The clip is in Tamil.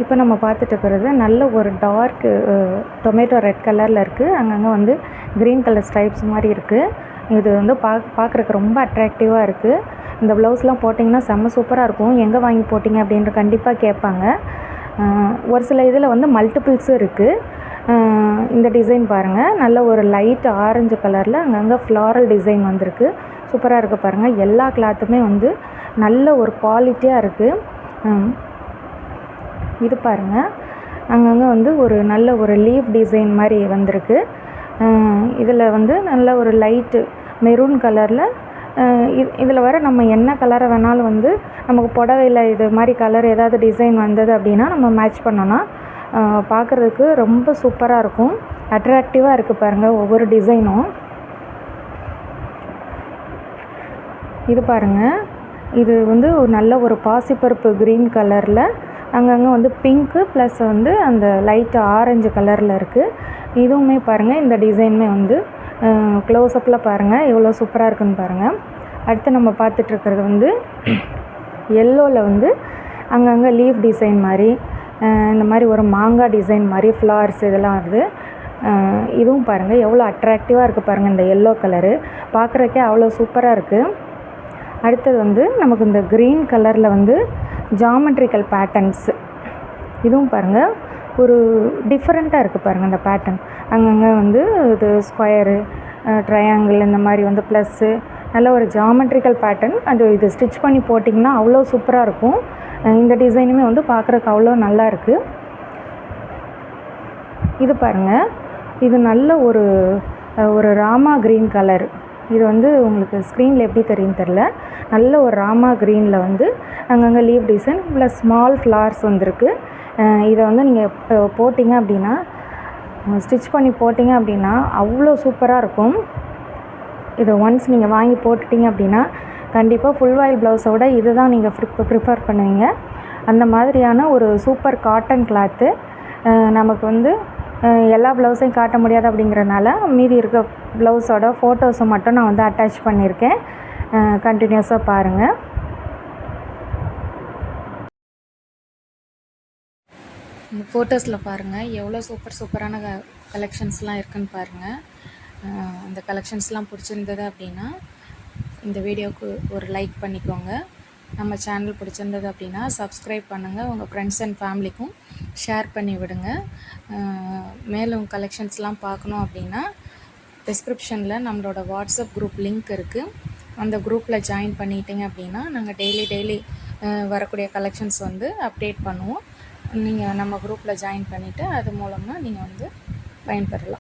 இப்போ நம்ம பார்த்துட்டு இருக்கிறது நல்ல ஒரு டார்க் டொமேட்டோ ரெட் கலரில் இருக்குது. அங்கங்கே வந்து க்ரீன் கலர் ஸ்ட்ரைப்ஸ் மாதிரி இருக்குது. இது வந்து பார்க்குறக்கு ரொம்ப அட்ராக்டிவாக இருக்குது. இந்த ப்ளவுஸ்லாம் போட்டிங்கன்னா செம்ம சூப்பராக இருக்கும். எங்கே வாங்கி போட்டிங்க அப்படின்ற கண்டிப்பாக கேட்பாங்க. ஒரு சில இதில் வந்து மல்டிபிள்ஸும் இருக்குது. இந்த டிசைன் பாருங்கள், நல்ல ஒரு லைட் ஆரஞ்சு கலரில் அங்கங்கே ஃப்ளாரல் டிசைன் வந்திருக்கு. சூப்பராக இருக்குது பாருங்கள். எல்லா கிளாத்துமே வந்து நல்ல ஒரு குவாலிட்டியாக இருக்குது. இது பாருங்கள், அங்கங்கே வந்து ஒரு நல்ல ஒரு லீஃப் டிசைன் மாதிரி வந்திருக்கு. இதில் வந்து நல்ல ஒரு லைட்டு மெரூன் கலரில் இதில் வர நம்ம என்ன கலரை வேணாலும் வந்து நமக்கு புடவையில் இது மாதிரி கலர் ஏதாவது டிசைன் வந்தது அப்படின்னா நம்ம மேட்ச் பண்ணோன்னா பார்க்குறதுக்கு ரொம்ப சூப்பராக இருக்கும். அட்ராக்டிவாக இருக்குது பாருங்கள் ஒவ்வொரு டிசைனும். இது பாருங்கள், இது வந்து ஒரு நல்ல ஒரு பாசிப்பருப்பு க்ரீன் கலரில் அங்கங்கே வந்து பிங்க்கு ப்ளஸ் வந்து அந்த லைட்டு ஆரஞ்சு கலரில் இருக்குது. இதுவுமே பாருங்கள், இந்த டிசைனுமே வந்து க்ளோஸ்அப்பில் பாருங்கள் எவ்வளோ சூப்பராக இருக்குதுன்னு பாருங்கள். அடுத்து நம்ம பார்த்துட்ருக்கிறது வந்து எல்லோவில் வந்து அங்கங்கே லீஃப் டிசைன் மாதிரி இந்த மாதிரி ஒரு மாங்காய் டிசைன் மாதிரி ஃப்ளார்ஸ் இதெல்லாம் வருது. இதுவும் பாருங்கள் எவ்வளோ அட்ராக்டிவாக இருக்குது பாருங்கள். இந்த எல்லோ கலரு பார்க்குறக்கே அவ்வளோ சூப்பராக இருக்குது. அடுத்தது வந்து நமக்கு இந்த க்ரீன் கலரில் வந்து ஜாமெட்ரிக்கல் பேட்டர்ன்ஸு. இதுவும் பாருங்கள் ஒரு டிஃப்ரெண்ட்டாக இருக்குது பாருங்கள். இந்த பேட்டர்ன் அங்கங்கே வந்து இது ஸ்கொயரு, ட்ரையாங்கிள் இந்த மாதிரி வந்து ப்ளஸ்ஸு நல்ல ஒரு ஜாமெட்ரிக்கல் பேட்டர்ன். அது இது ஸ்டிச் பண்ணி போட்டிங்கன்னா அவ்வளோ சூப்பராக இருக்கும். இந்த டிசைனுமே வந்து பார்க்குறக்கு அவ்வளோ நல்லா இருக்குது. இது பாருங்கள், இது நல்ல ஒரு ராமா க்ரீன் கலர். இது வந்து உங்களுக்கு ஸ்க்ரீனில் எப்படி தெரியுன்னு தெரில. நல்ல ஒரு ராமா க்ரீனில் வந்து அங்கங்கே leave design plus small flowers வந்திருக்கு. இதை வந்து நீங்கள் போட்டிங்க அப்படின்னா ஸ்டிச் பண்ணி போட்டிங்க அப்படின்னா அவ்வளோ சூப்பராக இருக்கும். இதை ஒன்ஸ் நீங்கள் வாங்கி போட்டுட்டிங்க அப்படின்னா கண்டிப்பாக ஃபுல் வாயில் ப்ளவுஸோட இது தான் நீங்கள் ப்ரிஃபர் பண்ணுவீங்க. அந்த மாதிரியான ஒரு சூப்பர் காட்டன் கிளாத்து. நமக்கு வந்து எல்லா ப்ளவுஸையும் காட்ட முடியாது அப்படிங்கிறனால மீதி இருக்க ப்ளவுஸோட ஃபோட்டோஸை மட்டும் நான் வந்து அட்டாச் பண்ணியிருக்கேன். கண்டினியூஸாக பாருங்கள். இந்த ஃபோட்டோஸில் பாருங்கள் எவ்வளோ சூப்பரான கலெக்ஷன்ஸ்லாம் இருக்குதுன்னு பாருங்கள். இந்த கலெக்ஷன்ஸ்லாம் பிடிச்சிருந்தது அப்படின்னா இந்த வீடியோவுக்கு ஒரு லைக் பண்ணிக்கோங்க. நம்ம சேனல் பிடிச்சிருந்தது அப்படின்னா சப்ஸ்கிரைப் பண்ணுங்கள். உங்கள் ஃப்ரெண்ட்ஸ் அண்ட் ஃபேமிலிக்கும் ஷேர் பண்ணி விடுங்க. மேலும் கலெக்ஷன்ஸ்லாம் பார்க்கணும் அப்படின்னா டிஸ்கிரிப்ஷனில் நம்மளோட வாட்ஸ்அப் குரூப் லிங்க் இருக்குது. அந்த குரூப்பில் ஜாயின் பண்ணிட்டீங்க அப்படின்னா நாங்கள் டெய்லி வரக்கூடிய கலெக்ஷன்ஸ் வந்து அப்டேட் பண்ணுவோம். நீங்கள் நம்ம குரூப்பில் ஜாயின் பண்ணிவிட்டு அது மூலமாக நீங்கள் வந்து பயன்பெறலாம்.